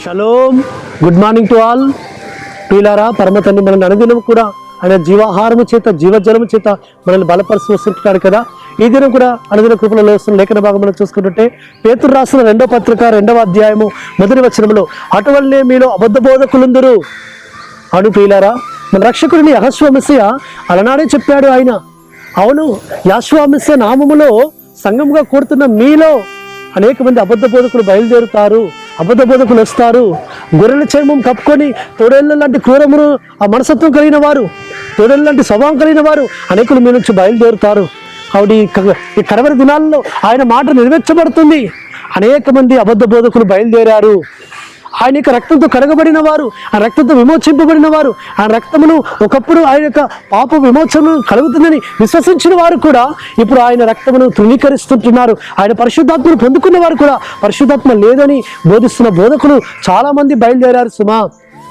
Shalom. Good morning to all. ప్రియులారా, పరమ తండ్రి మనల్ని అనుదినం కూడా ఆయన జీవాహారము చేత జీవజలము చేత మనల్ని బలపరుస్తూ వస్తుంటున్నాడు కదా. ఈ దినం కూడా అనుదిన కృపలలో వస్తున్న లేఖన భాగం మనం చూసుకుంటుంటే పేతురు రాసిన 2వ పత్రిక 2వ అధ్యాయము 1వ వచనంలో అటువల్లే మీలో అబద్ధ బోధకులుందరు అను. ప్రియులారా, మన రక్షకుడిని యెహోషువ మెస్సియా అలనాడే చెప్పాడు ఆయన. అవును, యెహోషువ మెస్సియా నామములో సంఘముగా కూడుతున్న మీలో అనేక మంది అబద్ధ బోధకులు బయలుదేరుతారు, అబద్ధ బోధకులు వస్తారు. గొర్రెల చర్మం కప్పుకొని తోడేళ్ళ లాంటి క్రూరమును ఆ మనసత్వం కలిగిన వారు, తోడేళ్ళ లాంటి స్వభావం కలిగిన వారు అనేకులు మీ నుంచి బయలుదేరుతారు. కాబట్టి ఈ కడవరి దినాల్లో ఆయన మాట నెరవేర్చబడుతుంది. అనేక మంది అబద్ధ బోధకులు బయలుదేరారు. ఆయన యొక్క రక్తంతో కడగబడిన వారు, ఆ రక్తంతో విమోచింపబడిన వారు, ఆ రక్తమును ఒకప్పుడు ఆయన యొక్క పాప విమోచనను కలుగుతుందని విశ్వసించిన వారు కూడా ఇప్పుడు ఆయన రక్తమును తృణీకరిస్తుంటున్నారు. ఆయన పరిశుద్ధాత్మను పొందుకున్న వారు కూడా పరిశుద్ధాత్మ లేదని బోధిస్తున్న బోధకులు చాలా మంది బయలుదేరారు సుమా.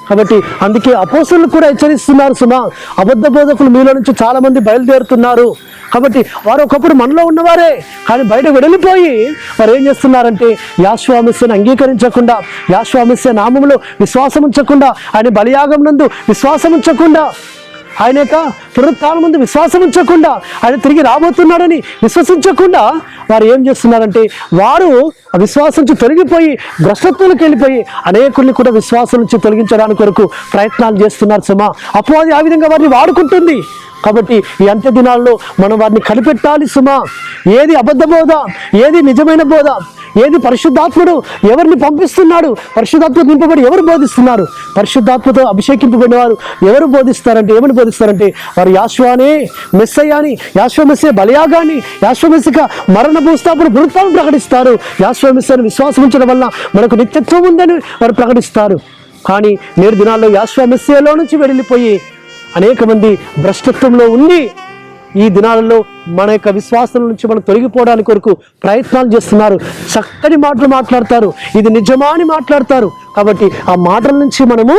కాబట్టి అందుకే అపోస్తలులు కూడా హెచ్చరిస్తున్నారు సుమా, అబద్ధ బోధకులు మీలో నుంచి చాలా మంది బయలుదేరుతున్నారు. కాబట్టి వారు ఒకప్పుడు మనలో ఉన్నవారే, కానీ బయట వెడలిపోయి వారు ఏం చేస్తున్నారంటే యెహోషువ మెస్సియాను అంగీకరించకుండా, యెహోషువ మెస్సియా నామములో విశ్వాసం ఉంచకుండా, ఆయన బలియాగం నందు విశ్వాసం ఉంచకుండా, ఆయన యొక్క పునరుత్థానం ముందు విశ్వాసం ఉంచకుండా, ఆయన తిరిగి రాబోతున్నాడని విశ్వసించకుండా వారు ఏం చేస్తున్నారంటే వారు ఆ విశ్వాసం నుంచి తొలగిపోయి భ్రష్టత్వంలోకి వెళ్ళిపోయి అనేకుల్ని కూడా విశ్వాసం నుంచి తొలగించడానికి కొరకు ప్రయత్నాలు చేస్తున్నారు సుమా. అపవాది ఆ విధంగా వారిని వాడుకుంటుంది. కాబట్టి ఈ అంత్య దినాల్లో మనం వారిని కనిపెట్టాలి సుమా. ఏది అబద్ధ బోధ, ఏది నిజమైన బోధ, ఏది పరిశుద్ధాత్ముడు ఎవరిని పంపిస్తున్నాడు, పరిశుద్ధాత్మ నింపబడి ఎవరు బోధిస్తున్నారు, పరిశుద్ధాత్మతో అభిషేకింపబడిన వారు ఎవరు బోధిస్తారంటే ఏమని బోధిస్తారంటే వారు యెహోషువనే మెస్సయ్యాని, యెహోషువ మెస్సియా బలియాగాన్ని, యెహోషువ మెస్సియా మరణ భూస్థాపన పునరుత్థానం ప్రకటిస్తారు. యెహోషువ మెస్సియాను విశ్వాసం ఉంచడం వల్ల మనకు నిత్యత్వం ఉందని వారు ప్రకటిస్తారు. కానీ నేడు దినాల్లో యెహోషువ మెస్సియాలో నుంచి వెళ్ళిపోయి అనేక మంది భ్రష్టత్వంలో ఉండి ఈ దినాలలో మన యొక్క విశ్వాసం నుంచి మనం తొలగిపోవడానికి కొరకు ప్రయత్నాలు చేస్తున్నారు. చక్కని మాటలు మాట్లాడతారు, ఇది నిజమా అని మాట్లాడతారు. కాబట్టి ఆ మాటల నుంచి మనము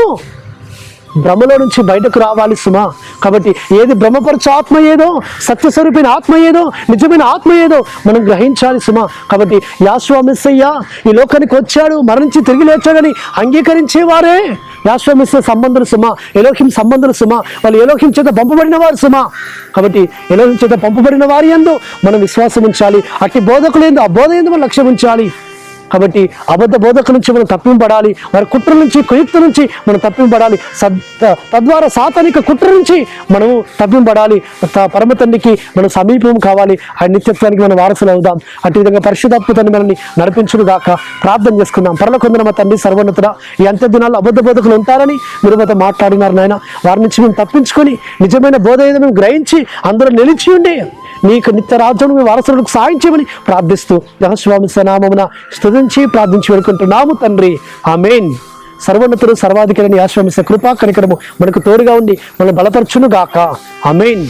భ్రమలో నుంచి బయటకు రావాలి సుమా. కాబట్టి ఏది భ్రమపరచు ఆత్మ ఏదో, సత్యస్వరూపైన ఆత్మ ఏదో, నిజమైన ఆత్మ ఏదో మనం గ్రహించాలి సుమా. కాబట్టి యెహోషువ మెస్సియా ఈ లోకానికి వచ్చాడు, మరణించి తిరిగి లేచాడని అంగీకరించేవారే యెహోషువ మెస్సియా సంబంధులు సుమా, ఎలోహిం సంబంధులు సుమా. వాళ్ళు ఎలోహిం చేత పంపబడిన వారు సుమా. కాబట్టి ఎలోహిం చేత పంపబడిన వారి యందు మనం విశ్వాసం ఉంచాలి. అట్టి బోధకులు ఏందో ఆ బోధ ఏందో మనం లక్ష్యం ఉంచాలి. కాబట్టి అబద్ధ బోధకుల నుంచి మనం తప్పింపబడాలి, వారి కుట్ర నుంచి కుయుక్త నుంచి మనం తప్పింపబడాలి, తద్వారా సాతానిక కుట్ర నుంచి మనము తప్పింపబడాలి. పరమ తండ్రికి మనం సమీపం కావాలి, ఆ నిత్యత్వానికి మనం వారసులు అవుదాం. అటు విధంగా పరిశుద్ధాత్మతని మనల్ని నడిపించును గాక. ప్రార్థన చేసుకుందాం. పరలోకమందున మా తండ్రి సర్వోన్నతుడా, ఈ అంత్య దినాల్లో అబద్ధ బోధకులు ఉంటారని మీరు మాతో మాట్లాడినారు నాయన. వారి నుంచి మేము తప్పించుకొని నిజమైన బోధ ఏదో మేము గ్రహించి అందరూ నిలిచి ఉండి నీకు నిత్య రాజ్యం మీ వారసులకు సాయం చేయమని ప్రార్థిస్తూ యెహోషువ మెస్సియా నామమున స్తుతించి ప్రార్థించి వేడుకుంటున్నాము తండ్రి. ఆమేన్. సర్వోన్నతుడు సర్వాధికారి యెహోషువ మెస్సియా కృపా కనికరము మనకు తోడుగా ఉండి మనల్ని బలపరచును గాక. ఆమేన్.